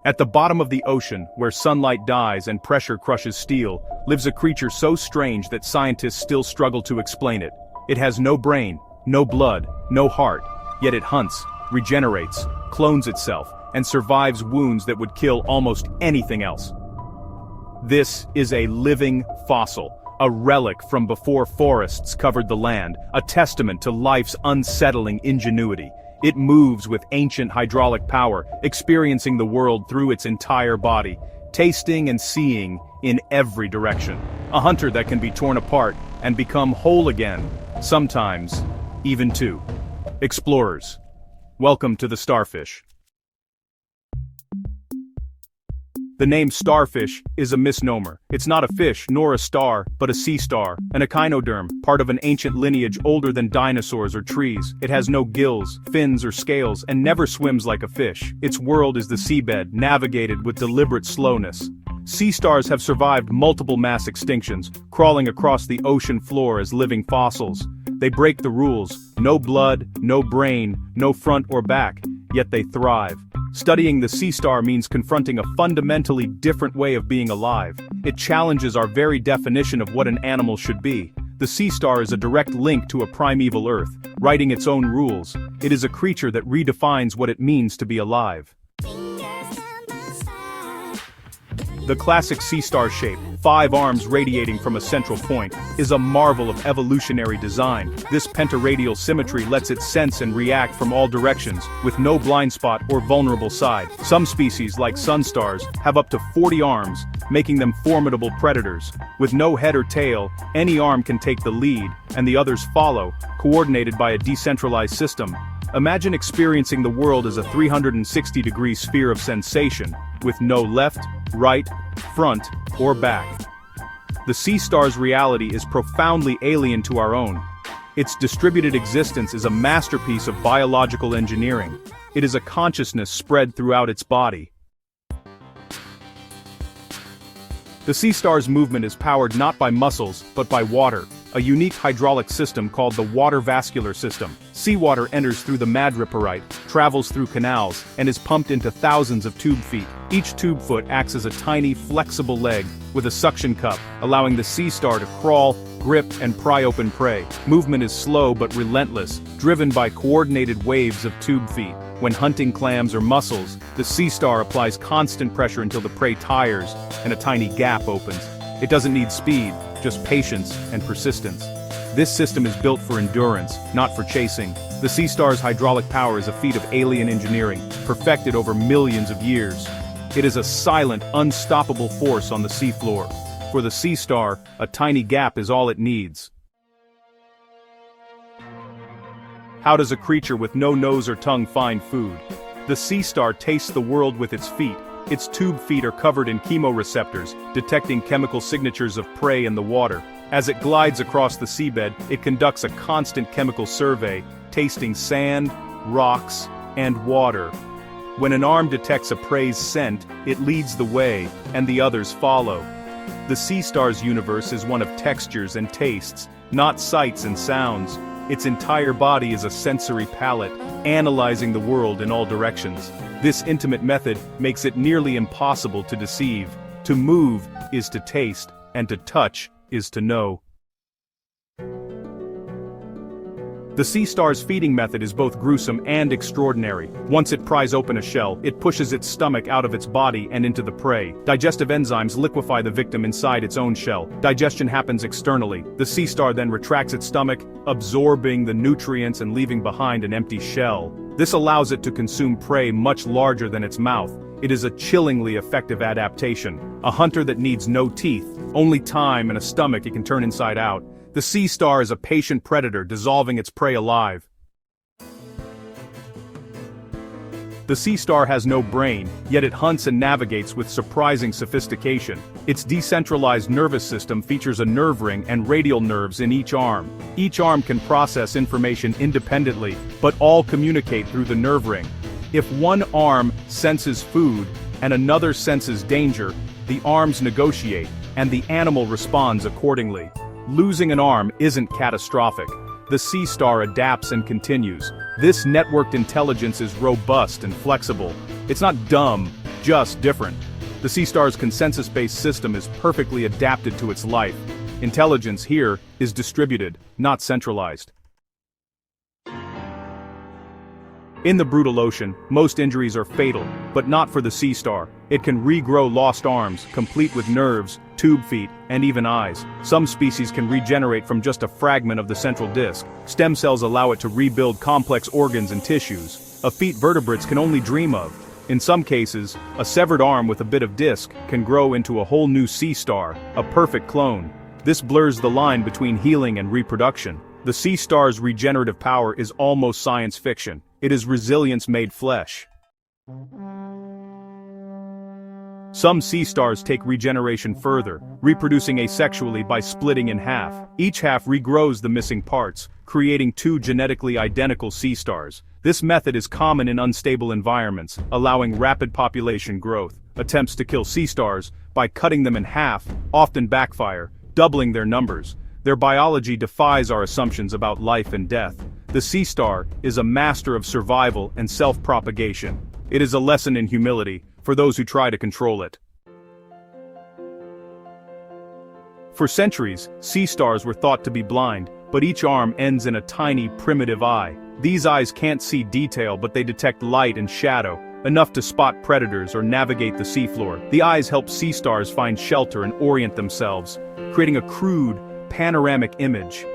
At the bottom of the ocean, where sunlight dies and pressure crushes steel, lives a creature so strange that scientists still struggle to explain it. It has no brain, no blood, no heart, yet it hunts, regenerates, clones itself, and survives wounds that would kill almost anything else. This is a living fossil, a relic from before forests covered the land, a testament to life's unsettling ingenuity. It moves with ancient hydraulic power, experiencing the world through its entire body, tasting and seeing in every direction. A hunter that can be torn apart and become whole again, sometimes even two. Explorers, welcome to the Starfish. The name Starfish is a misnomer. It's not a fish nor a star, but a sea star, an echinoderm, part of an ancient lineage older than dinosaurs or trees. It has no gills, fins or scales, and never swims like a fish. Its world is the seabed, navigated with deliberate slowness. Sea stars have survived multiple mass extinctions, crawling across the ocean floor as living fossils. They break the rules: no blood, no brain, no front or back, yet they thrive. Studying the sea star means confronting a fundamentally different way of being alive. It challenges our very definition of what an animal should be. The sea star is a direct link to a primeval Earth, writing its own rules. It is a creature that redefines what it means to be alive. The classic sea star shape, 5 arms radiating from a central point, is a marvel of evolutionary design. This pentaradial symmetry lets it sense and react from all directions, with no blind spot or vulnerable side. Some species, like sunstars, have up to 40 arms, making them formidable predators. With no head or tail, any arm can take the lead, and the others follow, coordinated by a decentralized system. Imagine experiencing the world as a 360-degree sphere of sensation, with no left, right, front, or back. The sea star's reality is profoundly alien to our own. Its distributed existence is a masterpiece of biological engineering. It is a consciousness spread throughout its body. The sea star's movement is powered not by muscles, but by water, a unique hydraulic system called the water vascular system. Seawater enters through the madreporite, travels through canals, and is pumped into thousands of tube feet. Each tube foot acts as a tiny, flexible leg with a suction cup, allowing the sea star to crawl, grip, and pry open prey. Movement is slow but relentless, driven by coordinated waves of tube feet. When hunting clams or mussels, the sea star applies constant pressure until the prey tires and a tiny gap opens. It doesn't need speed, just patience and persistence. This system is built for endurance, not for chasing. The sea star's hydraulic power is a feat of alien engineering, perfected over millions of years. It is a silent, unstoppable force on the seafloor. For the sea star, a tiny gap is all it needs. How does a creature with no nose or tongue find food? The sea star tastes the world with its feet. Its tube feet are covered in chemoreceptors, detecting chemical signatures of prey in the water. As it glides across the seabed, it conducts a constant chemical survey, tasting sand, rocks, and water. When an arm detects a prey's scent, it leads the way, and the others follow. The sea star's universe is one of textures and tastes, not sights and sounds. Its entire body is a sensory palette, analyzing the world in all directions. This intimate method makes it nearly impossible to deceive. To move is to taste, and to touch is to know. The sea star's feeding method is both gruesome and extraordinary. Once it pries open a shell, it pushes its stomach out of its body and into the prey. Digestive enzymes liquefy the victim inside its own shell. Digestion happens externally. The sea star then retracts its stomach, absorbing the nutrients and leaving behind an empty shell. This allows it to consume prey much larger than its mouth. It is a chillingly effective adaptation. A hunter that needs no teeth, only time and a stomach it can turn inside out. The sea star is a patient predator dissolving its prey alive. The sea star has no brain, yet it hunts and navigates with surprising sophistication. Its decentralized nervous system features a nerve ring and radial nerves in each arm. Each arm can process information independently, but all communicate through the nerve ring. If one arm senses food and another senses danger, the arms negotiate, and the animal responds accordingly. Losing an arm isn't catastrophic. The sea star adapts and continues. This networked intelligence is robust and flexible. It's not dumb, just different. The sea star's consensus-based system is perfectly adapted to its life. Intelligence here is distributed, not centralized. In the brutal ocean, most injuries are fatal, but not for the sea star. It can regrow lost arms, complete with nerves, tube feet, and even eyes. Some species can regenerate from just a fragment of the central disc. Stem cells allow it to rebuild complex organs and tissues, a feat vertebrates can only dream of. In some cases, a severed arm with a bit of disc can grow into a whole new sea star, a perfect clone. This blurs the line between healing and reproduction. The sea star's regenerative power is almost science fiction. It is resilience made flesh. Some sea stars take regeneration further, reproducing asexually by splitting in half. Each half regrows the missing parts, creating two genetically identical sea stars. This method is common in unstable environments, allowing rapid population growth. Attempts to kill sea stars by cutting them in half often backfire, doubling their numbers. Their biology defies our assumptions about life and death. The sea star is a master of survival and self-propagation. It is a lesson in humility for those who try to control it. For centuries, sea stars were thought to be blind, but each arm ends in a tiny, primitive eye. These eyes can't see detail, but they detect light and shadow, enough to spot predators or navigate the seafloor. The eyes help sea stars find shelter and orient themselves, creating a crude, panoramic image.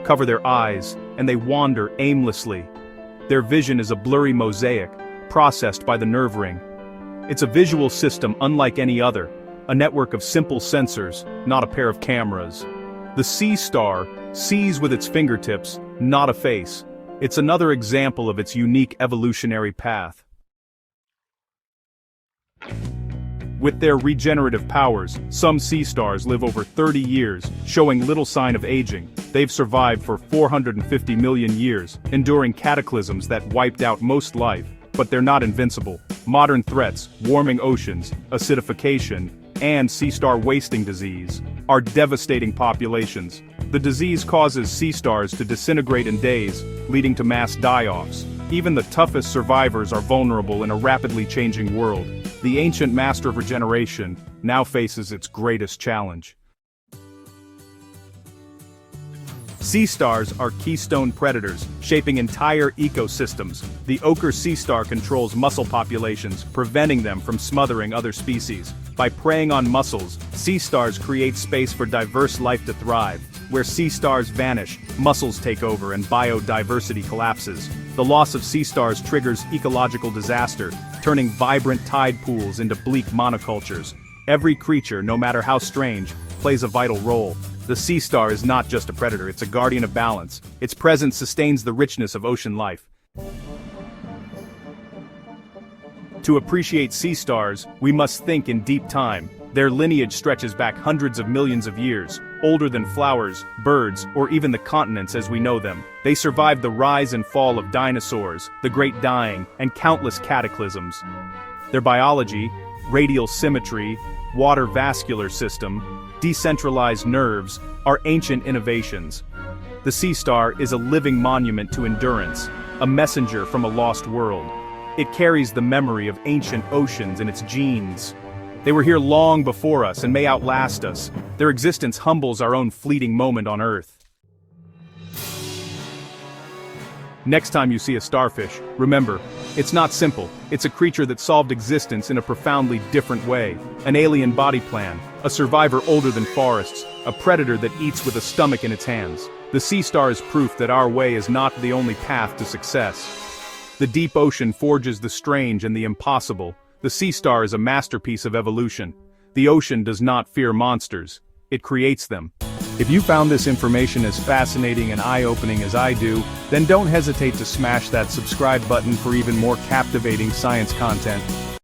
Cover their eyes, and they wander aimlessly. Their vision is a blurry mosaic, processed by the nerve ring. It's a visual system unlike any other, a network of simple sensors, not a pair of cameras. The sea star sees with its fingertips, not a face. It's another example of its unique evolutionary path. With their regenerative powers, some sea stars live over 30 years, showing little sign of aging. They've survived for 450 million years, enduring cataclysms that wiped out most life, but they're not invincible. Modern threats, warming oceans, acidification, and sea star wasting disease, are devastating populations. The disease causes sea stars to disintegrate in days, leading to mass die-offs. Even the toughest survivors are vulnerable in a rapidly changing world. The ancient master of regeneration now faces its greatest challenge. Sea stars are keystone predators, shaping entire ecosystems. The ochre sea star controls mussel populations, preventing them from smothering other species. By preying on mussels, sea stars create space for diverse life to thrive. Where sea stars vanish, mussels take over and biodiversity collapses. The loss of sea stars triggers ecological disaster, turning vibrant tide pools into bleak monocultures. Every creature, no matter how strange, plays a vital role. The sea star is not just a predator, it's a guardian of balance. Its presence sustains the richness of ocean life. To appreciate sea stars, we must think in deep time. Their lineage stretches back hundreds of millions of years, older than flowers, birds, or even the continents as we know them. They survived the rise and fall of dinosaurs, the Great Dying, and countless cataclysms. Their biology, radial symmetry, water vascular system, decentralized nerves, are ancient innovations. The sea star is a living monument to endurance, a messenger from a lost world. It carries the memory of ancient oceans in its genes. They were here long before us and may outlast us. Their existence humbles our own fleeting moment on Earth. Next time you see a starfish, remember, it's not simple. It's a creature that solved existence in a profoundly different way. An alien body plan, a survivor older than forests, a predator that eats with a stomach in its hands. The sea star is proof that our way is not the only path to success. The deep ocean forges the strange and the impossible. The sea star is a masterpiece of evolution. The ocean does not fear monsters. It creates them. If you found this information as fascinating and eye-opening as I do, then don't hesitate to smash that subscribe button for even more captivating science content.